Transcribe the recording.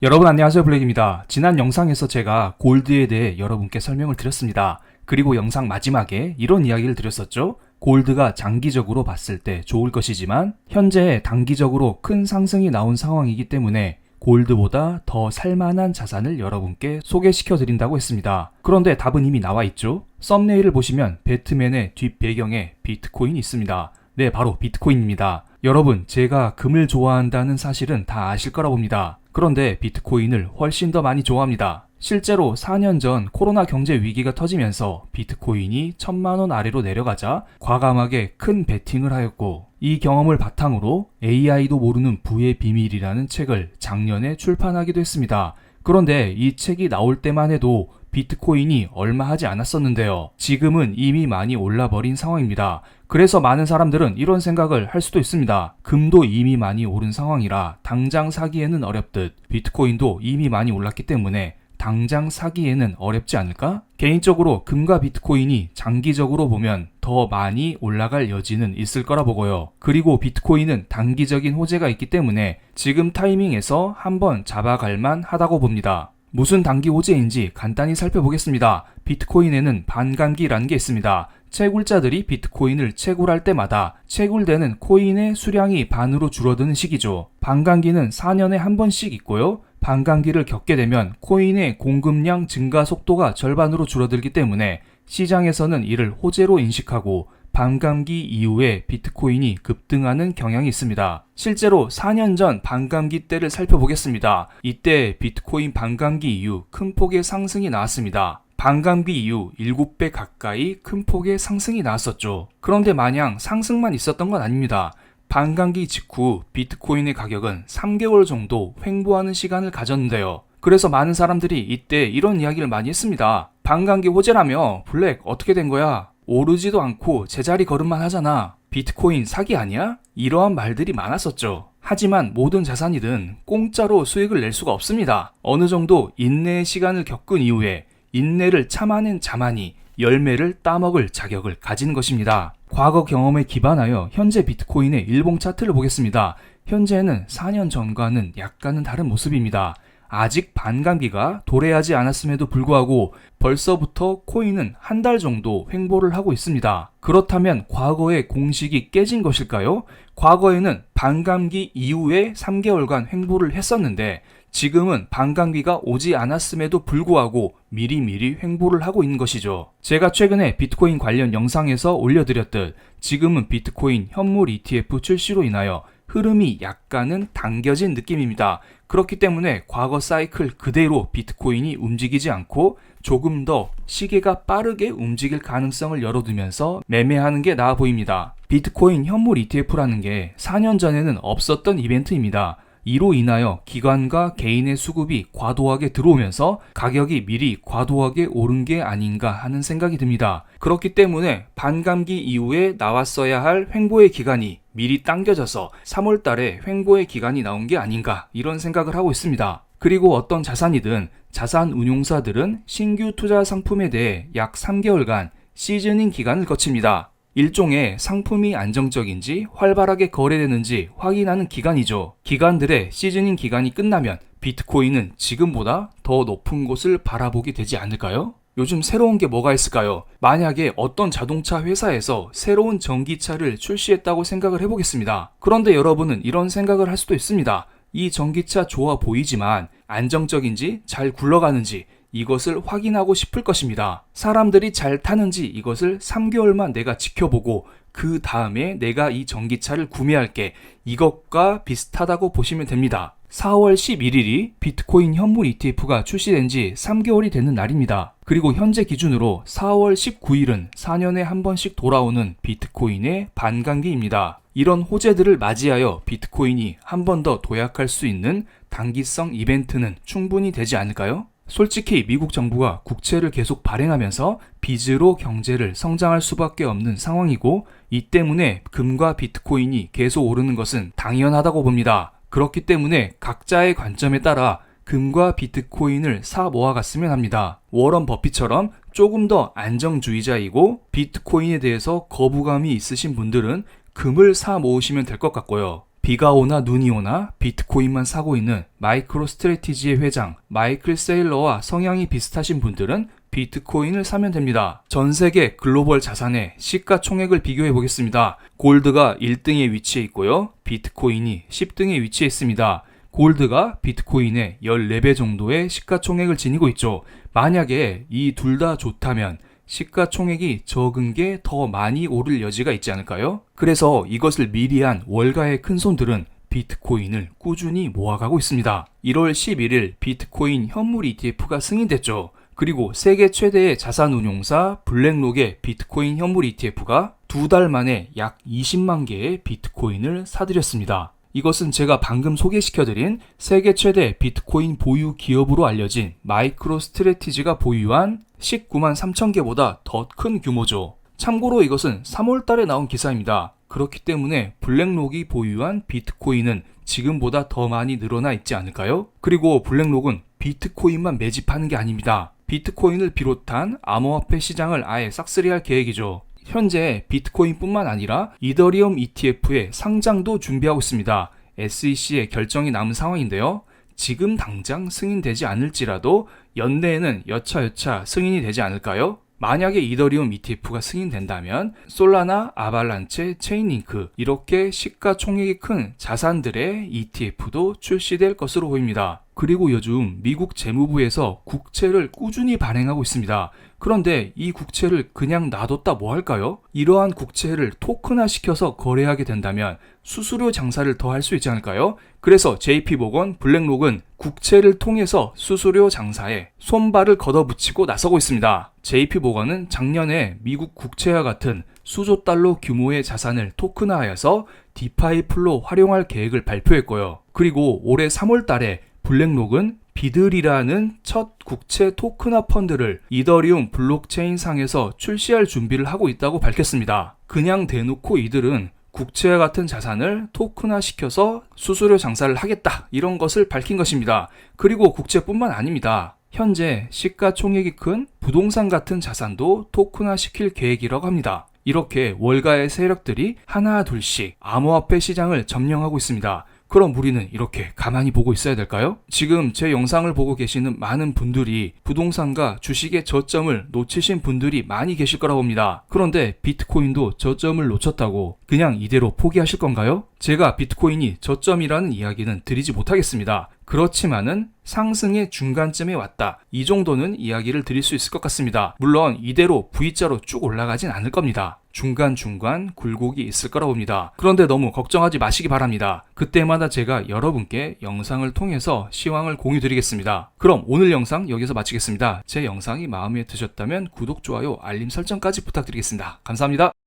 여러분 안녕하세요, 블랙입니다. 지난 영상에서 제가 골드에 대해 여러분께 설명을 드렸습니다. 그리고 영상 마지막에 이런 이야기를 드렸었죠. 골드가 장기적으로 봤을 때 좋을 것이지만 현재 단기적으로 큰 상승이 나온 상황이기 때문에 골드보다 더 살만한 자산을 여러분께 소개시켜 드린다고 했습니다. 그런데 답은 이미 나와 있죠. 썸네일을 보시면 배트맨의 뒷배경에 비트코인이 있습니다. 네, 바로 비트코인입니다. 여러분, 제가 금을 좋아한다는 사실은 다 아실 거라 봅니다. 그런데 비트코인을 훨씬 더 많이 좋아합니다. 실제로 4년 전 코로나 경제 위기가 터지면서 비트코인이 1000만원 아래로 내려가자 과감하게 큰 베팅을 하였고, 이 경험을 바탕으로 AI도 모르는 부의 비밀이라는 책을 작년에 출판하기도 했습니다. 그런데 이 책이 나올 때만 해도 비트코인이 얼마 하지 않았었는데요. 지금은 이미 많이 올라버린 상황입니다. 그래서 많은 사람들은 이런 생각을 할 수도 있습니다. 금도 이미 많이 오른 상황이라 당장 사기에는 어렵듯 비트코인도 이미 많이 올랐기 때문에 당장 사기에는 어렵지 않을까? 개인적으로 금과 비트코인이 장기적으로 보면 더 많이 올라갈 여지는 있을 거라 보고요. 그리고 비트코인은 단기적인 호재가 있기 때문에 지금 타이밍에서 한번 잡아갈만 하다고 봅니다. 무슨 단기 호재인지 간단히 살펴보겠습니다. 비트코인에는 반감기라는 게 있습니다. 채굴자들이 비트코인을 채굴할 때마다 채굴되는 코인의 수량이 반으로 줄어드는 시기죠. 반감기는 4년에 한 번씩 있고요. 반감기를 겪게 되면 코인의 공급량 증가 속도가 절반으로 줄어들기 때문에 시장에서는 이를 호재로 인식하고 반감기 이후에 비트코인이 급등하는 경향이 있습니다. 실제로 4년 전 반감기 때를 살펴보겠습니다. 이때 비트코인 반감기 이후 큰 폭의 상승이 나왔습니다. 반감기 이후 7배 가까이 큰 폭의 상승이 나왔었죠. 그런데 마냥 상승만 있었던 건 아닙니다. 반감기 직후 비트코인의 가격은 3개월 정도 횡보하는 시간을 가졌는데요. 그래서 많은 사람들이 이때 이런 이야기를 많이 했습니다. 반감기 호재라며 블랙 어떻게 된 거야? 오르지도 않고 제자리 걸음만 하잖아. 비트코인 사기 아니야? 이러한 말들이 많았었죠. 하지만 모든 자산이든 공짜로 수익을 낼 수가 없습니다. 어느 정도 인내의 시간을 겪은 이후에 인내를 참아낸 자만이 열매를 따먹을 자격을 가진 것입니다. 과거 경험에 기반하여 현재 비트코인의 일봉 차트를 보겠습니다. 현재는 4년 전과는 약간은 다른 모습입니다. 아직 반감기가 도래하지 않았음에도 불구하고 벌써부터 코인은 한 달 정도 횡보를 하고 있습니다. 그렇다면 과거의 공식이 깨진 것일까요? 과거에는 반감기 이후에 3개월간 횡보를 했었는데 지금은 반감기가 오지 않았음에도 불구하고 미리미리 횡보를 하고 있는 것이죠. 제가 최근에 비트코인 관련 영상에서 올려드렸듯 지금은 비트코인 현물 ETF 출시로 인하여 흐름이 약간은 당겨진 느낌입니다. 그렇기 때문에 과거 사이클 그대로 비트코인이 움직이지 않고 조금 더 시계가 빠르게 움직일 가능성을 열어두면서 매매하는 게 나아 보입니다. 비트코인 현물 ETF라는 게 4년 전에는 없었던 이벤트입니다. 이로 인하여 기관과 개인의 수급이 과도하게 들어오면서 가격이 미리 과도하게 오른 게 아닌가 하는 생각이 듭니다. 그렇기 때문에 반감기 이후에 나왔어야 할 횡보의 기간이 미리 당겨져서 3월 달에 횡보의 기간이 나온 게 아닌가 이런 생각을 하고 있습니다. 그리고 어떤 자산이든 자산 운용사들은 신규 투자 상품에 대해 약 3개월간 시즈닝 기간을 거칩니다. 일종의 상품이 안정적인지 활발하게 거래되는지 확인하는 기간이죠. 기관들의 시즈닝 기간이 끝나면 비트코인은 지금보다 더 높은 곳을 바라보게 되지 않을까요? 요즘 새로운 게 뭐가 있을까요? 만약에 어떤 자동차 회사에서 새로운 전기차를 출시했다고 생각을 해보겠습니다. 그런데 여러분은 이런 생각을 할 수도 있습니다. 이 전기차 좋아 보이지만 안정적인지 잘 굴러가는지 이것을 확인하고 싶을 것입니다. 사람들이 잘 타는지 이것을 3개월만 내가 지켜보고 그 다음에 내가 이 전기차를 구매할게. 이것과 비슷하다고 보시면 됩니다. 4월 11일이 비트코인 현물 ETF가 출시된 지 3개월이 되는 날입니다. 그리고 현재 기준으로 4월 19일은 4년에 한 번씩 돌아오는 비트코인의 반감기입니다. 이런 호재들을 맞이하여 비트코인이 한 번 더 도약할 수 있는 단기성 이벤트는 충분히 되지 않을까요? 솔직히 미국 정부가 국채를 계속 발행하면서 빚으로 경제를 성장할 수밖에 없는 상황이고 이 때문에 금과 비트코인이 계속 오르는 것은 당연하다고 봅니다. 그렇기 때문에 각자의 관점에 따라 금과 비트코인을 사 모아갔으면 합니다. 워런 버핏처럼 조금 더 안정주의자이고 비트코인에 대해서 거부감이 있으신 분들은 금을 사 모으시면 될 것 같고요. 비가 오나 눈이 오나 비트코인만 사고 있는 마이크로스트래티지의 회장 마이클 세일러와 성향이 비슷하신 분들은 비트코인을 사면 됩니다. 전 세계 글로벌 자산의 시가총액을 비교해 보겠습니다. 골드가 1등에 위치해 있고요. 비트코인이 10등에 위치해 있습니다. 골드가 비트코인의 14배 정도의 시가총액을 지니고 있죠. 만약에 이 둘 다 좋다면 시가총액이 적은 게 더 많이 오를 여지가 있지 않을까요? 그래서 이것을 미리 한 월가의 큰손들은 비트코인을 꾸준히 모아가고 있습니다. 1월 11일 비트코인 현물 ETF가 승인됐죠. 그리고 세계 최대의 자산운용사 블랙록의 비트코인 현물 ETF가 2달 만에 약 20만 개의 비트코인을 사들였습니다. 이것은 제가 방금 소개시켜드린 세계 최대 비트코인 보유 기업으로 알려진 마이크로스트래티지가 보유한 19만 3천 개보다 더 큰 규모죠. 참고로 이것은 3월 달에 나온 기사입니다. 그렇기 때문에 블랙록이 보유한 비트코인은 지금보다 더 많이 늘어나 있지 않을까요? 그리고 블랙록은 비트코인만 매집하는 게 아닙니다. 비트코인을 비롯한 암호화폐 시장을 아예 싹쓸이할 계획이죠. 현재 비트코인뿐만 아니라 이더리움 ETF의 상장도 준비하고 있습니다. SEC의 결정이 남은 상황인데요. 지금 당장 승인되지 않을지라도 연내에는 여차여차 승인이 되지 않을까요? 만약에 이더리움 ETF가 승인된다면 솔라나, 아발란체, 체인링크 이렇게 시가총액이 큰 자산들의 ETF도 출시될 것으로 보입니다. 그리고 요즘 미국 재무부에서 국채를 꾸준히 발행하고 있습니다. 그런데 이 국채를 그냥 놔뒀다 뭐 할까요? 이러한 국채를 토큰화시켜서 거래하게 된다면 수수료 장사를 더 할 수 있지 않을까요? 그래서 JP모건 블랙록은 국채를 통해서 수수료 장사에 손발을 걷어붙이고 나서고 있습니다. JP모건은 작년에 미국 국채와 같은 수조 달러 규모의 자산을 토큰화하여서 디파이 풀로 활용할 계획을 발표했고요. 그리고 올해 3월 달에 블랙록은 비들이라는 첫 국채 토큰화 펀드를 이더리움 블록체인 상에서 출시할 준비를 하고 있다고 밝혔습니다. 그냥 대놓고 이들은 국채와 같은 자산을 토큰화 시켜서 수수료 장사를 하겠다 이런 것을 밝힌 것입니다. 그리고 국채뿐만 아닙니다. 현재 시가총액이 큰 부동산 같은 자산도 토큰화 시킬 계획이라고 합니다. 이렇게 월가의 세력들이 하나 둘씩 암호화폐 시장을 점령하고 있습니다. 그럼 우리는 이렇게 가만히 보고 있어야 될까요? 지금 제 영상을 보고 계시는 많은 분들이 부동산과 주식의 저점을 놓치신 분들이 많이 계실 거라고 봅니다. 그런데 비트코인도 저점을 놓쳤다고 그냥 이대로 포기하실 건가요? 제가 비트코인이 저점이라는 이야기는 드리지 못하겠습니다. 그렇지만은 상승의 중간쯤에 왔다. 이 정도는 이야기를 드릴 수 있을 것 같습니다. 물론 이대로 V자로 쭉 올라가진 않을 겁니다. 중간중간 굴곡이 있을 거라고 봅니다. 그런데 너무 걱정하지 마시기 바랍니다. 그때마다 제가 여러분께 영상을 통해서 시황을 공유 드리겠습니다. 그럼 오늘 영상 여기서 마치겠습니다. 제 영상이 마음에 드셨다면 구독, 좋아요, 알림 설정까지 부탁드리겠습니다. 감사합니다.